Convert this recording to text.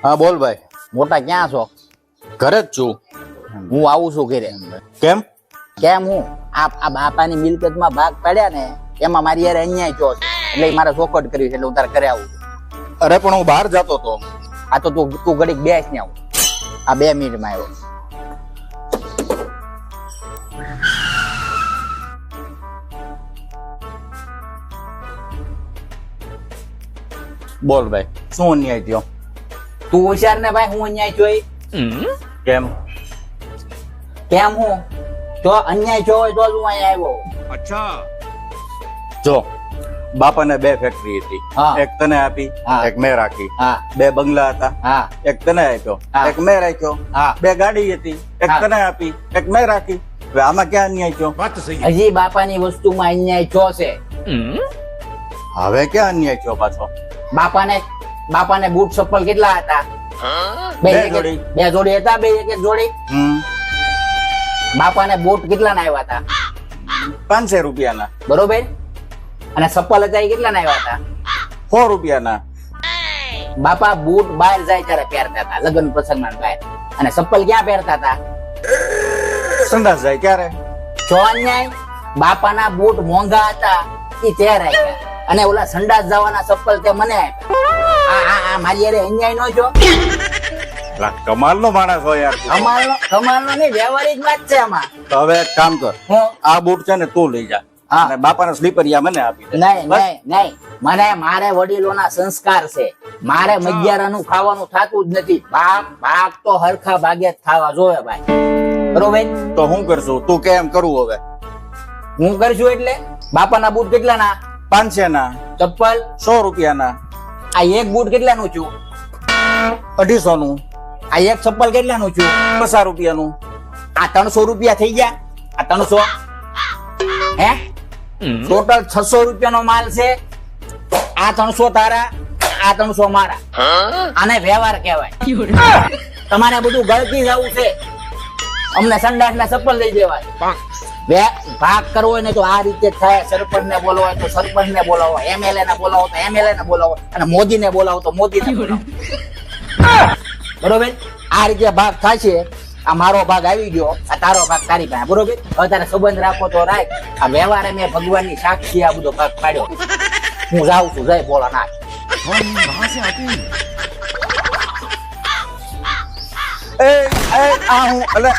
હા બોલ ભાઈ. મોટા ક્યાં છો? ઘરે જ છું. હું આવું છું ઘરે. કેમ? કેમ હું આ બાપાની મિલકતમાં ભાગ પાડ્યા ને એમાં મારી યાર અન્યાય થયો છે એટલે મારે ચોખવટ કરી છે એટલે હું તારે ઘરે આવું છું. અરે પણ હું બહાર જતો તો. આ તો તું ઘડીક બેસ ને આવું. આ 2 મિનિટમાં આવ્યો. બોલ ભાઈ, શું અન્યાય થયો? તું હોશિયાર ને ભાઈ, હું અન્યાય જોઈ. કેમ? કેમ હું જો અન્યાય જો હોય તો જ હું અહીંયા આવ્યો. જો બાપાને 2 ફેક્ટરી હતી. હા. એક તને આપી, હા. એક મેં રાખી. હા 2 બંગલા હતા. હા એક તને આપ્યો, હા. એક મેં રાખ્યો. હા 2 ગાડી હતી. એક હા. તને આપી, એક મેં રાખી. હવે આમાં ક્યાં અન્યાય થયો? હજી બાપાની વસ્તુમાં અન્યાય થયો છે. હવે ક્યાં અન્યાય થયો પાછો? બાપાને બૂટ ચપ્પલ કેટલા હતા? બે જોડી. 2 જોડી હતા. 2 એક જોડી. બાપાને બૂટ કેટલા ના આવ્યા હતા? 500 રૂપિયાના. બરોબર. અને ચપ્પલ હતા એ કેટલા ના આવ્યા હતા? 100 રૂપિયાના. બાપા બૂટ બહાર જાય ત્યારે પહેરતા હતા, લગ્ન પ્રસંગમાં બહાર. અને ચપ્પલ ક્યાં પહેરતા હતા? સંડાસ જાય ક્યારે? જો અન્યાય. બાપાના બૂટ મોંઘા હતા એ તે રાખ્યા અને ઓલા સંડાસ જવાના ચપ્પલ તે મને આપ્યા. આ મારી યારે અન્યાય નો જો. કમાલનો માણસ હોય યાર. કમાલનો નહીં, વ્યવહારિક વાત છે આમાં. તો હવે એક કામ કર, હું આ બૂટ છે ને તું લઈ જા. હા. અને બાપાના સ્લીપરિયા મને આપી દે. નહીં મારે વડીલોના સંસ્કાર છે. મારે મગિયારાનું ખાવાનું થાતું જ નથી. ભાગ તો હરખા ભાગે જ થવા જોવે ભાઈ. બરોબર. તો હું કરશું? તું કેમ કરવું હવે? હું કરશું એટલે બાપાના બૂટ કેટલાના? 500 ના. ચપ્પલ 100 રૂપિયાના. આ એક બૂટ કેટલાનું છું? 250 નું. આ એક ચપ્પલ કેટલાનું છું? 50 રૂપિયાનું. આ 300 રૂપિયા થઈ ગયા. આ 300 હે ટોટલ 600 રૂપિયાનો માલ છે. આ 300 તારા, આ 300 મારા. આને વ્યવહાર કહેવાય. તમારે બધું ગળતી જવું છે. અમને સંડાસ ના ચપ્પલ લઈ દેવાય. ભાગ કરવો હોય ને તો આ રીતે જ થાય. સરપંચ ને બોલાવો હોય તો સરપંચ ને બોલાવો, MLA ને બોલાવો તો MLA ને બોલાવો, અને મોદી ને બોલાવો તો મોદી ને બોલાવો. બરોબર. આ રીતે ભાગ થાય છે. આ મારો ભાગ આવી ગયો, આ તારો ભાગ તારી પાસે. બરોબર. હવે તારે સંબંધ રાખો તો રાખ. આ વ્યવહારે મેં ભગવાનની સાક્ષી આ બધો ભાગ પાડ્યો. હું જાઉં છું. જય બોલા નાખ. આ હું એટલે